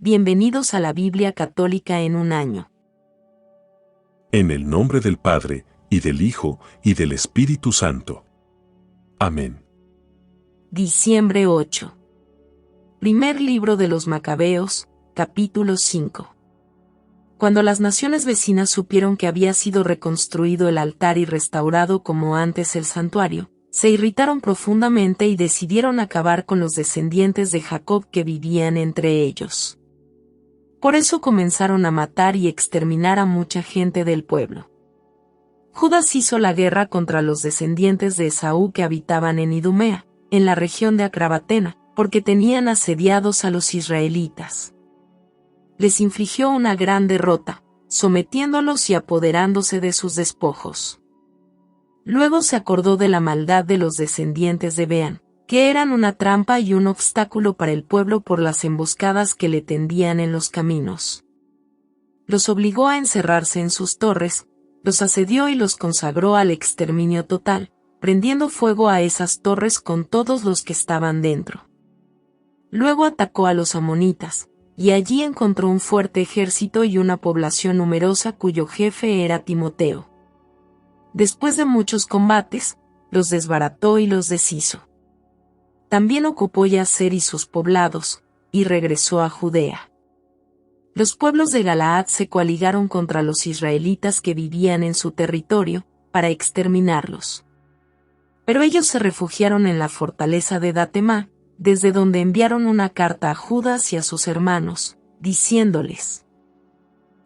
Bienvenidos a la Biblia Católica en un año. En el nombre del Padre, y del Hijo, y del Espíritu Santo. Amén. Diciembre 8. Primer libro de los Macabeos, capítulo 5. Cuando las naciones vecinas supieron que había sido reconstruido el altar y restaurado como antes el santuario, se irritaron profundamente y decidieron acabar con los descendientes de Jacob que vivían entre ellos. Por eso comenzaron a matar y exterminar a mucha gente del pueblo. Judas hizo la guerra contra los descendientes de Esaú que habitaban en Idumea, en la región de Acrabatena, porque tenían asediados a los israelitas. Les infligió una gran derrota, sometiéndolos y apoderándose de sus despojos. Luego se acordó de la maldad de los descendientes de Beán, que eran una trampa y un obstáculo para el pueblo por las emboscadas que le tendían en los caminos. Los obligó a encerrarse en sus torres, los asedió y los consagró al exterminio total, prendiendo fuego a esas torres con todos los que estaban dentro. Luego atacó a los amonitas, y allí encontró un fuerte ejército y una población numerosa cuyo jefe era Timoteo. Después de muchos combates, los desbarató y los deshizo. También ocupó Yazer y sus poblados, y regresó a Judea. Los pueblos de Galaad se coaligaron contra los israelitas que vivían en su territorio, para exterminarlos. Pero ellos se refugiaron en la fortaleza de Datemá, desde donde enviaron una carta a Judas y a sus hermanos, diciéndoles: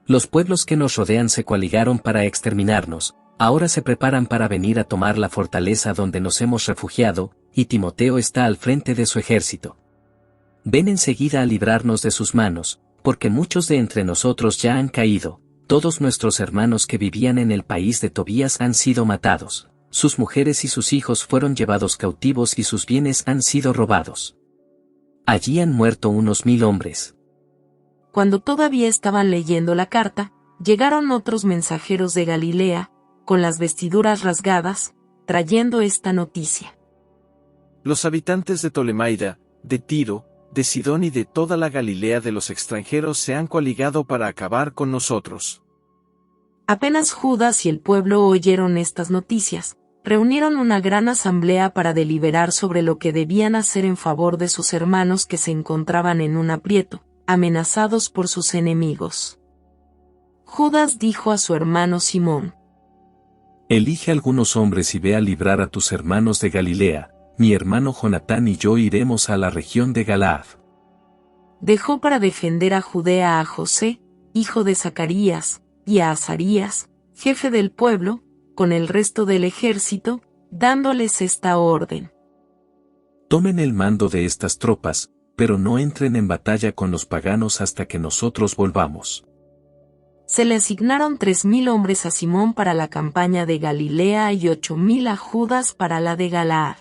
Los pueblos que nos rodean se coaligaron para exterminarnos, ahora se preparan para venir a tomar la fortaleza donde nos hemos refugiado, y Timoteo está al frente de su ejército. Ven enseguida a librarnos de sus manos, porque muchos de entre nosotros ya han caído, todos nuestros hermanos que vivían en el país de Tobías han sido matados, sus mujeres y sus hijos fueron llevados cautivos y sus bienes han sido robados. Allí han muerto unos 1000 hombres. Cuando todavía estaban leyendo la carta, llegaron otros mensajeros de Galilea, con las vestiduras rasgadas, trayendo esta noticia. Los habitantes de Tolemaida, de Tiro, de Sidón y de toda la Galilea de los extranjeros se han coaligado para acabar con nosotros. Apenas Judas y el pueblo oyeron estas noticias, reunieron una gran asamblea para deliberar sobre lo que debían hacer en favor de sus hermanos que se encontraban en un aprieto, amenazados por sus enemigos. Judas dijo a su hermano Simón: Elige algunos hombres y ve a librar a tus hermanos de Galilea, mi hermano Jonatán y yo iremos a la región de Galaad. Dejó para defender a Judea a José, hijo de Zacarías, y a Azarías, jefe del pueblo, con el resto del ejército, dándoles esta orden: Tomen el mando de estas tropas, pero no entren en batalla con los paganos hasta que nosotros volvamos. Se le asignaron 3000 hombres a Simón para la campaña de Galilea y 8000 a Judas para la de Galaad.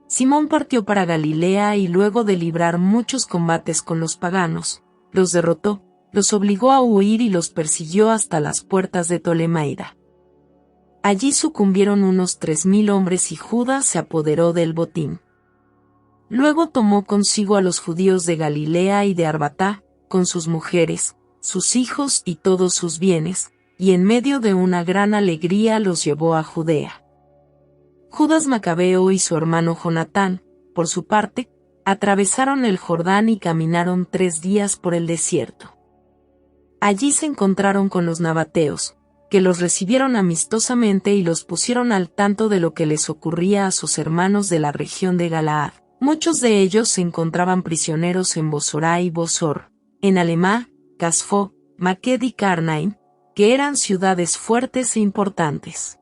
Simón partió para Galilea y luego de librar muchos combates con los paganos, los derrotó, los obligó a huir y los persiguió hasta las puertas de Tolemaida. Allí sucumbieron unos 3000 hombres y Judas se apoderó del botín. Luego tomó consigo a los judíos de Galilea y de Arbatá, con sus mujeres, sus hijos y todos sus bienes, y en medio de una gran alegría los llevó a Judea. Judas Macabeo y su hermano Jonatán, por su parte, atravesaron el Jordán y caminaron 3 días por el desierto. Allí se encontraron con los nabateos, que los recibieron amistosamente y los pusieron al tanto de lo que les ocurría a sus hermanos de la región de Galaad. Muchos de ellos se encontraban prisioneros en Bosorá y Bosor, en Alemá, Casfo, Maqued y Carnaim, que eran ciudades fuertes e importantes.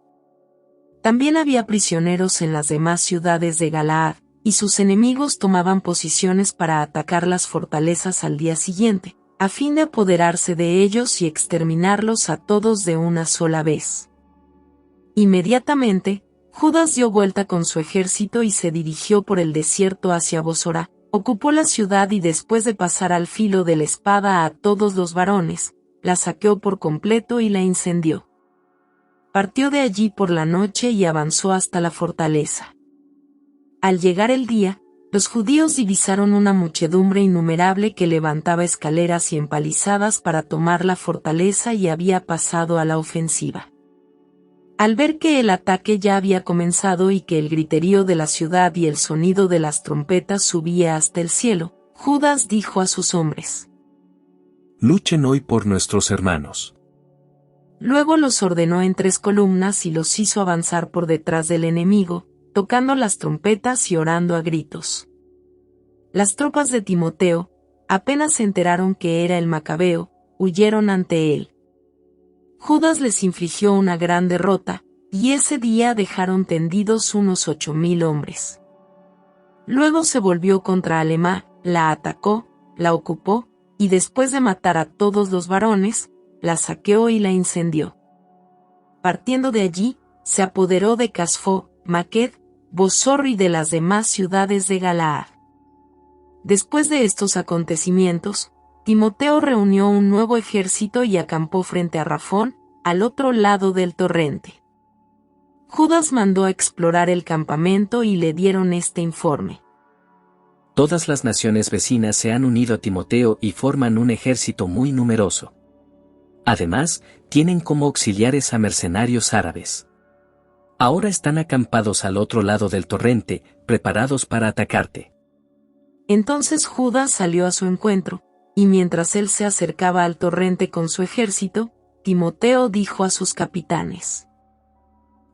También había prisioneros en las demás ciudades de Galaad, y sus enemigos tomaban posiciones para atacar las fortalezas al día siguiente, a fin de apoderarse de ellos y exterminarlos a todos de una sola vez. Inmediatamente, Judas dio vuelta con su ejército y se dirigió por el desierto hacia Bosorá, ocupó la ciudad y después de pasar al filo de la espada a todos los varones, la saqueó por completo y la incendió. Partió de allí por la noche y avanzó hasta la fortaleza. Al llegar el día, Los judíos divisaron una muchedumbre innumerable que levantaba escaleras y empalizadas para tomar la fortaleza y había pasado a la ofensiva. Al ver que el ataque ya había comenzado y que el griterío de la ciudad y el sonido de las trompetas subía hasta el cielo, Judas dijo a sus hombres: Luchen hoy por nuestros hermanos. Luego los ordenó en 3 columnas y los hizo avanzar por detrás del enemigo, tocando las trompetas y orando a gritos. Las tropas de Timoteo, apenas se enteraron que era el Macabeo, huyeron ante él. Judas les infligió una gran derrota, y ese día dejaron tendidos unos 8,000 hombres. Luego se volvió contra Alemá, la atacó, la ocupó, y después de matar a todos los varones, la saqueó y la incendió. Partiendo de allí, se apoderó de Casfo, Maqued, Bosor y de las demás ciudades de Galaad. Después de estos acontecimientos, Timoteo reunió un nuevo ejército y acampó frente a Rafón, al otro lado del torrente. Judas mandó a explorar el campamento y le dieron este informe: Todas las naciones vecinas se han unido a Timoteo y forman un ejército muy numeroso. Además, tienen como auxiliares a mercenarios árabes. Ahora están acampados al otro lado del torrente, preparados para atacarte. Entonces Judas salió a su encuentro, y mientras él se acercaba al torrente con su ejército, Timoteo dijo a sus capitanes: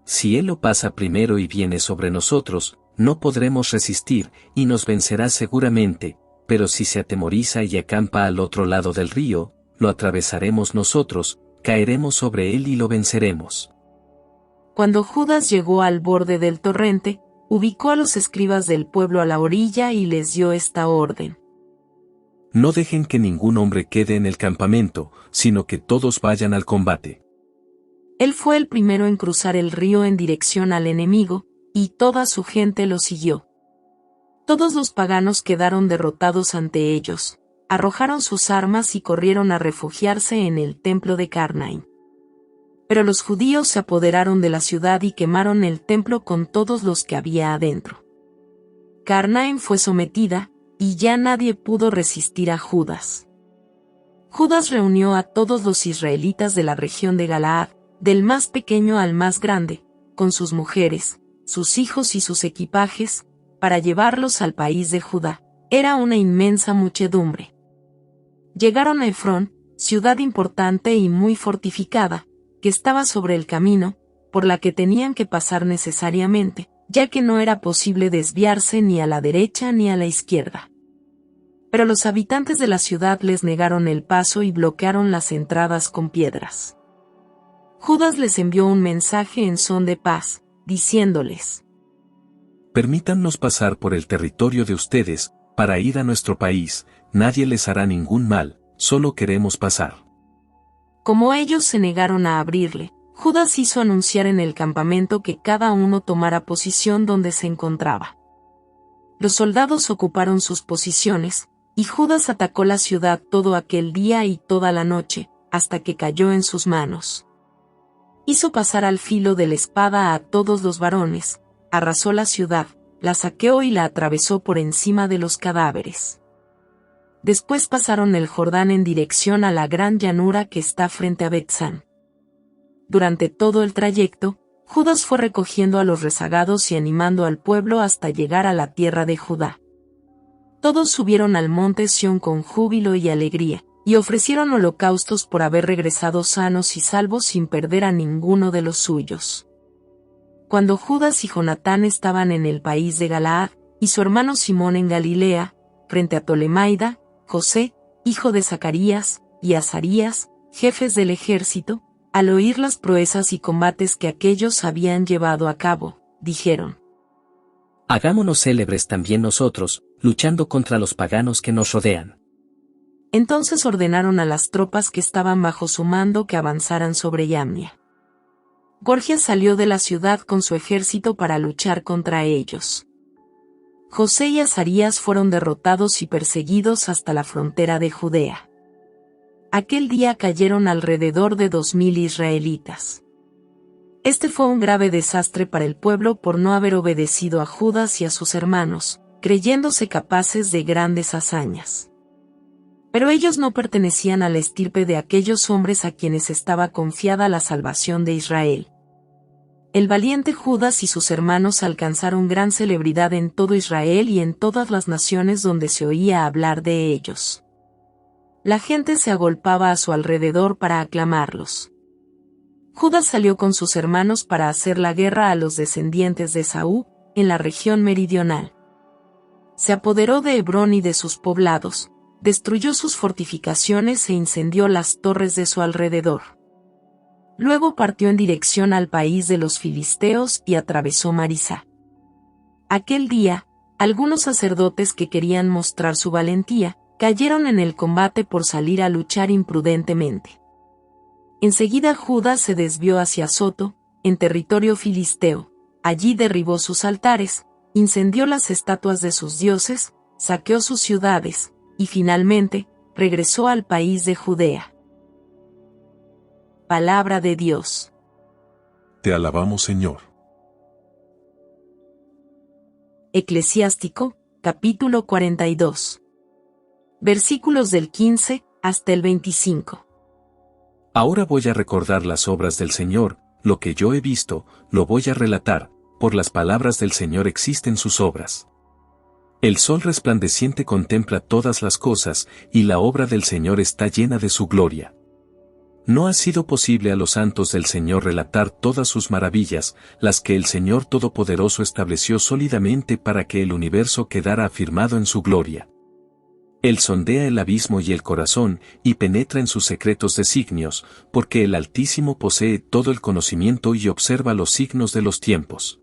Si él lo pasa primero y viene sobre nosotros, no podremos resistir, y nos vencerá seguramente, pero si se atemoriza y acampa al otro lado del río, lo atravesaremos nosotros, caeremos sobre él y lo venceremos. Cuando Judas llegó al borde del torrente, ubicó a los escribas del pueblo a la orilla y les dio esta orden: No dejen que ningún hombre quede en el campamento, sino que todos vayan al combate. Él fue el primero en cruzar el río en dirección al enemigo, y toda su gente lo siguió. Todos los paganos quedaron derrotados ante ellos, arrojaron sus armas y corrieron a refugiarse en el templo de Carnaim. Pero los judíos se apoderaron de la ciudad y quemaron el templo con todos los que había adentro. Carnaim fue sometida, y ya nadie pudo resistir a Judas. Judas reunió a todos los israelitas de la región de Galaad, del más pequeño al más grande, con sus mujeres, sus hijos y sus equipajes, para llevarlos al país de Judá. Era una inmensa muchedumbre. Llegaron a Efrón, ciudad importante y muy fortificada, que estaba sobre el camino, por la que tenían que pasar necesariamente, ya que no era posible desviarse ni a la derecha ni a la izquierda. Pero los habitantes de la ciudad les negaron el paso y bloquearon las entradas con piedras. Judas les envió un mensaje en son de paz, diciéndoles: Permítannos pasar por el territorio de ustedes, para ir a nuestro país, nadie les hará ningún mal, solo queremos pasar. Como ellos se negaron a abrirle, Judas hizo anunciar en el campamento que cada uno tomara posición donde se encontraba. Los soldados ocuparon sus posiciones, y Judas atacó la ciudad todo aquel día y toda la noche, hasta que cayó en sus manos. Hizo pasar al filo de la espada a todos los varones, arrasó la ciudad, la saqueó y la atravesó por encima de los cadáveres. Después pasaron el Jordán en dirección a la gran llanura que está frente a Betzán. Durante todo el trayecto, Judas fue recogiendo a los rezagados y animando al pueblo hasta llegar a la tierra de Judá. Todos subieron al monte Sión con júbilo y alegría, y ofrecieron holocaustos por haber regresado sanos y salvos sin perder a ninguno de los suyos. Cuando Judas y Jonatán estaban en el país de Galaad, y su hermano Simón en Galilea, frente a Tolemaida, José, hijo de Zacarías, y Azarías, jefes del ejército, al oír las proezas y combates que aquellos habían llevado a cabo, dijeron: Hagámonos célebres también nosotros, luchando contra los paganos que nos rodean. Entonces ordenaron a las tropas que estaban bajo su mando que avanzaran sobre Yamnia. Gorgias salió de la ciudad con su ejército para luchar contra ellos. José y Azarías fueron derrotados y perseguidos hasta la frontera de Judea. Aquel día cayeron alrededor de 2,000 israelitas. Este fue un grave desastre para el pueblo por no haber obedecido a Judas y a sus hermanos, creyéndose capaces de grandes hazañas. Pero ellos no pertenecían a la estirpe de aquellos hombres a quienes estaba confiada la salvación de Israel. El valiente Judas y sus hermanos alcanzaron gran celebridad en todo Israel y en todas las naciones donde se oía hablar de ellos. La gente se agolpaba a su alrededor para aclamarlos. Judas salió con sus hermanos para hacer la guerra a los descendientes de Esaú, en la región meridional. Se apoderó de Hebrón y de sus poblados, destruyó sus fortificaciones e incendió las torres de su alrededor. Luego partió en dirección al país de los filisteos y atravesó Marisá. Aquel día, algunos sacerdotes que querían mostrar su valentía, cayeron en el combate por salir a luchar imprudentemente. Enseguida Judas se desvió hacia Soto, en territorio filisteo. Allí derribó sus altares, incendió las estatuas de sus dioses, saqueó sus ciudades, y finalmente, regresó al país de Judea. Palabra de Dios. Te alabamos, Señor. Eclesiástico, capítulo 42. Versículos del 15 hasta el 25. Ahora voy a recordar las obras del Señor, lo que yo he visto, lo voy a relatar, por las palabras del Señor existen sus obras. El sol resplandeciente contempla todas las cosas, y la obra del Señor está llena de su gloria. No ha sido posible a los santos del Señor relatar todas sus maravillas, las que el Señor Todopoderoso estableció sólidamente para que el universo quedara afirmado en su gloria. Él sondea el abismo y el corazón, y penetra en sus secretos designios, porque el Altísimo posee todo el conocimiento y observa los signos de los tiempos.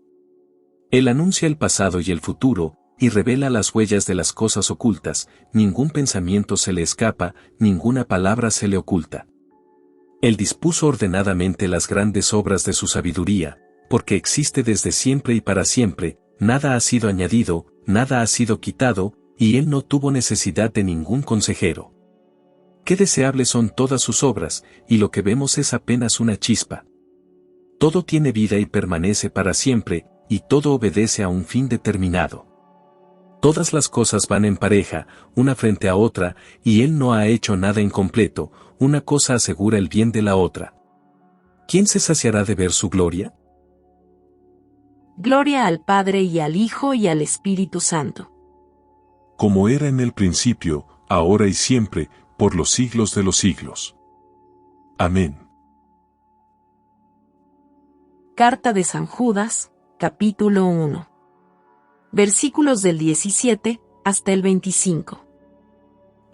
Él anuncia el pasado y el futuro, y revela las huellas de las cosas ocultas, ningún pensamiento se le escapa, ninguna palabra se le oculta. Él dispuso ordenadamente las grandes obras de su sabiduría, porque existe desde siempre y para siempre, nada ha sido añadido, nada ha sido quitado, y él no tuvo necesidad de ningún consejero. Qué deseables son todas sus obras, y lo que vemos es apenas una chispa. Todo tiene vida y permanece para siempre, y todo obedece a un fin determinado. Todas las cosas van en pareja, una frente a otra, y él no ha hecho nada incompleto, una cosa asegura el bien de la otra. ¿Quién se saciará de ver su gloria? Gloria al Padre y al Hijo y al Espíritu Santo. Como era en el principio, ahora y siempre, por los siglos de los siglos. Amén. Carta de San Judas, capítulo 1. Versículos del 17 hasta el 25.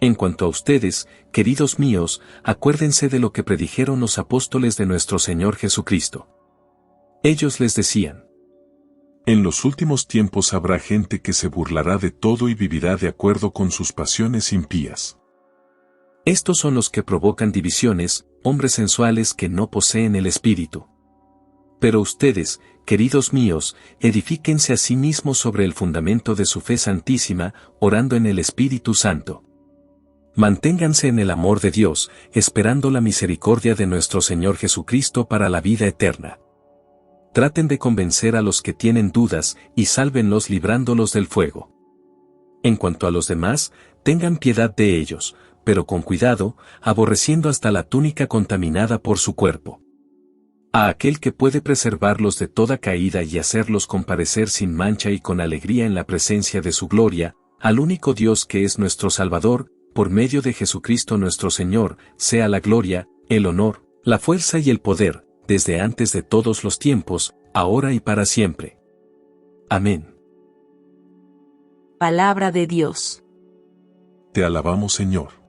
En cuanto a ustedes, queridos míos, acuérdense de lo que predijeron los apóstoles de nuestro Señor Jesucristo. Ellos les decían: En los últimos tiempos habrá gente que se burlará de todo y vivirá de acuerdo con sus pasiones impías. Estos son los que provocan divisiones, hombres sensuales que no poseen el Espíritu. Pero ustedes, queridos míos, edifíquense a sí mismos sobre el fundamento de su fe santísima, orando en el Espíritu Santo. Manténganse en el amor de Dios, esperando la misericordia de nuestro Señor Jesucristo para la vida eterna. Traten de convencer a los que tienen dudas, y sálvenlos librándolos del fuego. En cuanto a los demás, tengan piedad de ellos, pero con cuidado, aborreciendo hasta la túnica contaminada por su cuerpo. A aquel que puede preservarlos de toda caída y hacerlos comparecer sin mancha y con alegría en la presencia de su gloria, al único Dios que es nuestro Salvador, por medio de Jesucristo nuestro Señor, sea la gloria, el honor, la fuerza y el poder, desde antes de todos los tiempos, ahora y para siempre. Amén. Palabra de Dios. Te alabamos, Señor.